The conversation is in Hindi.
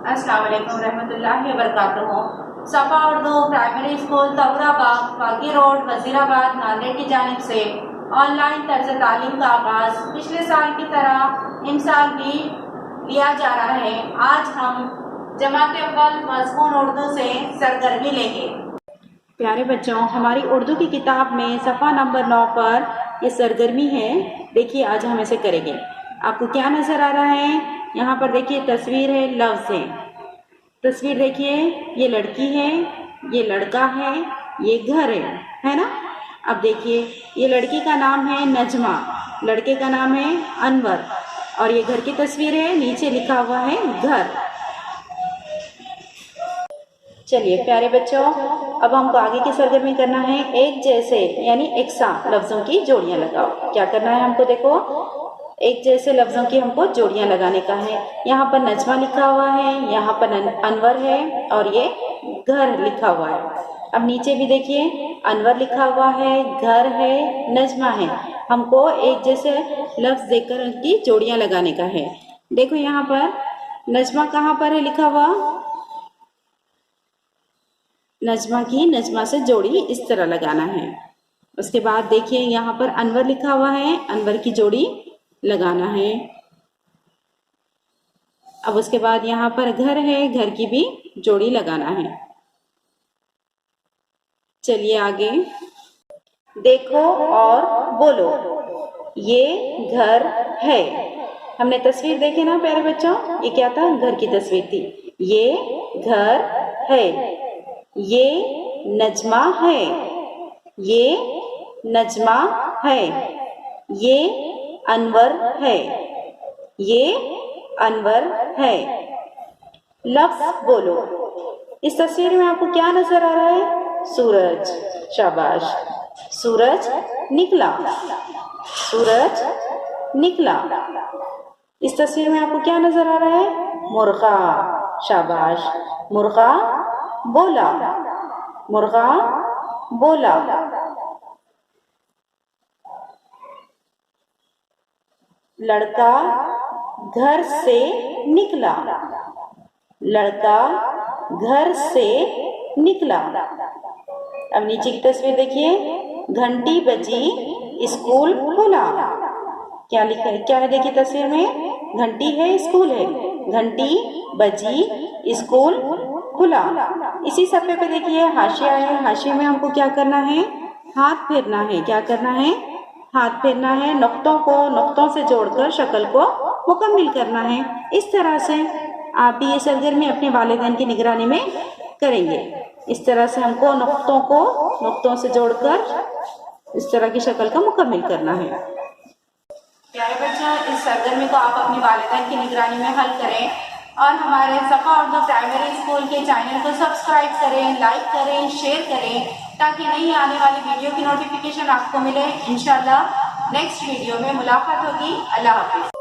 अस्सलाम वालेकुम रहमतुल्लाहि व बरकातुहू। सफ़ा उर्दू प्राइमरी स्कूल तौराबाग, बागी रोड, वजीराबाद, नांदेड़ की जानिब से ऑनलाइन तर्ज तालीम का आगाज़ पिछले साल की तरह इन साल भी लिया जा रहा है। आज हम जमात अव्वल मज़मून उर्दू से सरगर्मी लेंगे। प्यारे बच्चों, हमारी उर्दू की किताब में सफ़ा नंबर 9 पर ये सरगर्मी है। देखिए आज हम इसे करेंगे। आपको क्या नज़र आ रहा है? यहाँ पर देखिए तस्वीर है, लफ्ज़ है। तस्वीर देखिए, ये लड़की है, ये लड़का है, ये घर है ना। अब देखिए ये लड़की का नाम है नजमा, लड़के का नाम है अनवर और ये घर की तस्वीर है, नीचे लिखा हुआ है घर। चलिए प्यारे बच्चों, अब हमको आगे की सरगर्मी करना है। एक जैसे यानी एक सा लफ्ज़ों की जोड़ियां लगाओ। क्या करना है हमको? देखो, एक जैसे लफ्ज़ों की हमको जोड़ियां लगाने का है। यहाँ पर नजमा लिखा हुआ है, यहाँ पर अनवर है और ये घर लिखा हुआ है। अब नीचे भी देखिए, अनवर लिखा हुआ है, घर है, नजमा है। हमको एक जैसे लफ्ज़ देकर उनकी जोड़ियां लगाने का है। देखो यहाँ पर नजमा कहाँ पर है लिखा हुआ? नजमा की नजमा से जोड़ी इस तरह लगाना है। उसके बाद देखिए यहाँ पर अनवर लिखा हुआ है, अनवर की जोड़ी लगाना है। अब उसके बाद यहाँ पर घर है, घर की भी जोड़ी लगाना है। चलिए आगे, देखो और बोलो, ये घर है। हमने तस्वीर देखी ना प्यारे बच्चों, ये क्या था? घर की तस्वीर थी। ये घर है, ये नजमा है, ये नजमा है, ये अनवर है, ये अनवर है। लफ्ज़ बोलो। इस तस्वीर में आपको क्या नजर आ रहा है? सूरज। शाबाश, सूरज निकला, सूरज निकला। इस तस्वीर में आपको क्या नजर आ रहा है? मुर्गा। शाबाश, मुर्गा बोला, मुर्गा बोला। लड़का घर से निकला, लड़का घर से निकला। अब नीचे की तस्वीर देखिए, घंटी बजी, स्कूल खुला। क्या लिखा है? क्या है? देखिए तस्वीर में घंटी है, स्कूल है। घंटी बजी, स्कूल खुला। इसी सफ़े पे देखिए हाशिया है, हाशिए में हमको क्या करना है? हाथ फेरना है। क्या करना है? हाथ फेरना है। नुक्तों को नुक्तों से जोड़कर शक्ल को मुकम्मल करना है। इस तरह से आप भी ये सरगर्मी अपने वालिदैन की निगरानी में करेंगे। इस तरह से हमको नुक्तों को नुक्तों से जोड़कर इस तरह की शक्ल का मुकम्मल करना है। प्यारे बच्चों, इस सरगर्मी को आप अपनी वालिदैन की निगरानी में हल करें और हमारे सफ़ा उर्दू प्राइमरी स्कूल के चैनल को सब्सक्राइब करें, लाइक करें, शेयर करें ताकि नई आने वाली वीडियो की नोटिफिकेशन आपको मिले। इंशाल्लाह नेक्स्ट वीडियो में मुलाकात होगी। अल्लाह हाफिज़।